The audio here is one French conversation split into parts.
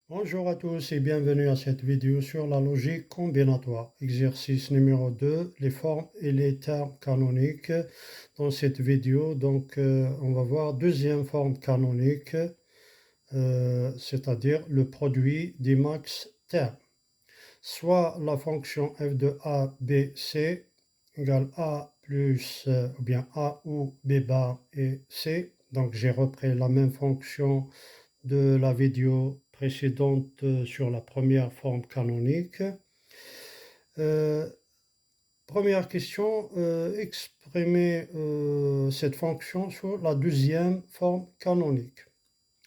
Bonjour à tous et bienvenue à cette vidéo sur la logique combinatoire. Exercice numéro 2, les formes et les termes canoniques. Dans cette vidéo, on va voir deuxième forme canonique, c'est-à-dire le produit des max termes. Soit la fonction f de a, b, c égale a plus, ou bien a ou b bar et c. Donc j'ai repris la même fonction de la vidéo précédente sur la première forme canonique. Euh, Première question, exprimer cette fonction sur la deuxième forme canonique.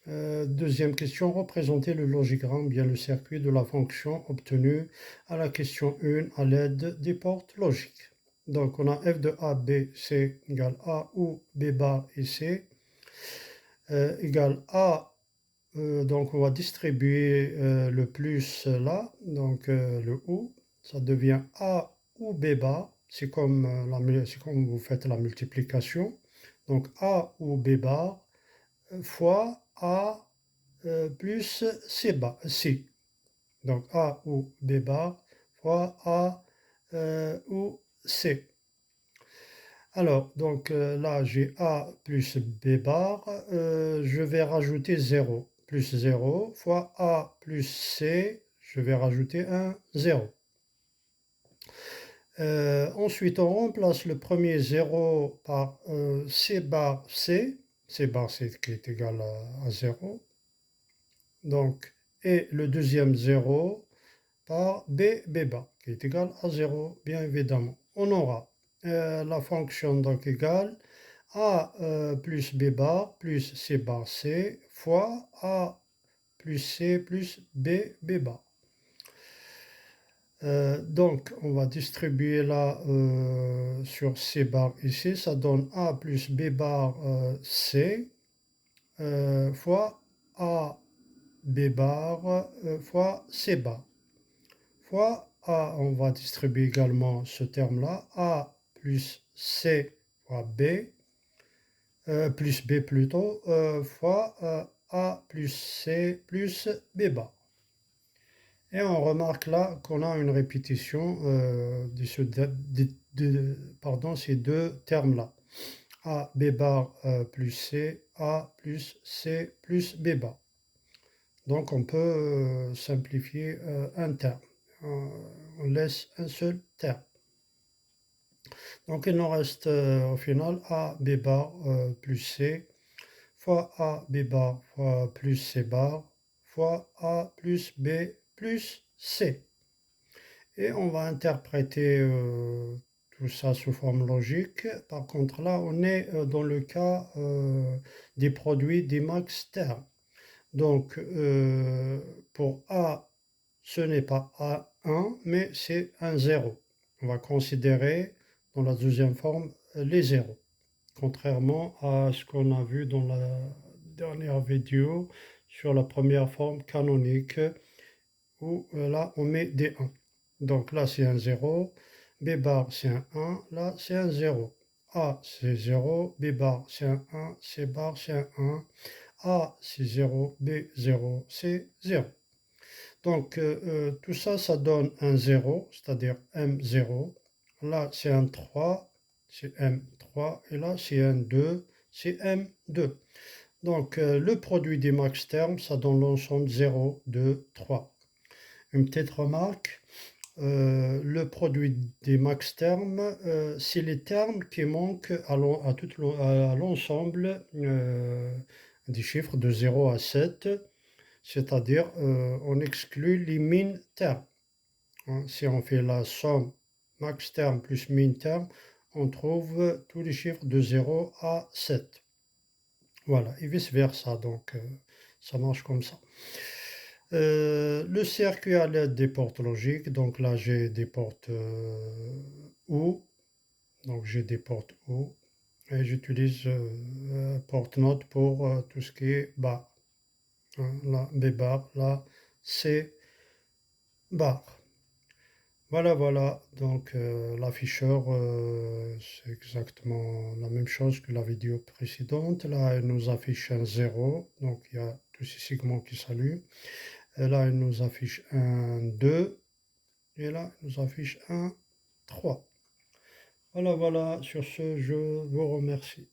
Deuxième question, représenter le logigramme, bien le circuit de la fonction obtenue à la question 1 à l'aide des portes logiques. Donc on a f de a, b, c égale a ou b bar et c égale a. Donc on va distribuer le plus là, le ou, ça devient A ou B bar, c'est comme vous faites la multiplication. Donc A ou B bar fois A plus C bar, C. Donc A ou B bar fois A ou C. Alors, là, j'ai A plus B bar, je vais rajouter 0, plus 0, fois A plus C, je vais rajouter un 0. Ensuite, on remplace le premier 0 par C bar C, C bar C qui est égal à 0, donc, et le deuxième 0 par B bar qui est égal à 0, bien évidemment. On aura la fonction donc égale A plus B bar plus C bar C fois A plus C plus B bar. Donc, on va distribuer là sur C bar ici, ça donne A plus B bar C fois A B bar fois C bar. Fois A, on va distribuer également ce terme-là, A plus C fois B, plus B plutôt, fois A plus C plus B bar. Et on remarque là qu'on a une répétition ces deux termes-là. A, B bar plus C, A plus C plus B bar. Donc on peut simplifier un terme. On laisse un seul terme. Donc il nous reste au final A, B bar plus C fois A, B bar fois plus C bar fois A plus B plus C. Et on va interpréter tout ça sous forme logique. Par contre là, on est dans le cas des produits des max termes. Donc pour A, ce n'est pas A1, mais c'est un 0. On va considérer dans la deuxième forme les zéros, contrairement à ce qu'on a vu dans la dernière vidéo sur la première forme canonique où là on met des 1. Donc là c'est un 0, B bar c'est un 1, là c'est un 0. A c'est 0, B bar c'est un 1, C bar c'est un 1, A c'est 0, B 0, C 0. Donc tout ça, ça donne un 0, c'est-à-dire M0. Là, c'est un 3, c'est M3. Et là, c'est un 2, c'est M2. Donc le produit des max termes, ça donne l'ensemble 0, 2, 3. Une petite remarque, le produit des max termes, c'est les termes qui manquent à l'ensemble des chiffres de 0 à 7. C'est-à-dire on exclut les min termes. Hein. Si on fait la somme max terme plus min terme, on trouve tous les chiffres de 0 à 7. Voilà, et vice-versa, donc ça marche comme ça. Le circuit à l'aide des portes logiques, donc là j'ai des portes OU, donc j'ai des portes OU, et j'utilise porte note pour tout ce qui est bas. Hein, là B bar, là C bar. Voilà, donc l'afficheur, c'est exactement la même chose que la vidéo précédente. Là, elle nous affiche un 0, donc il y a tous ces segments qui s'allument. Et là, il nous affiche un 2. Et là, il nous affiche un 3. Voilà, voilà. Sur ce, je vous remercie.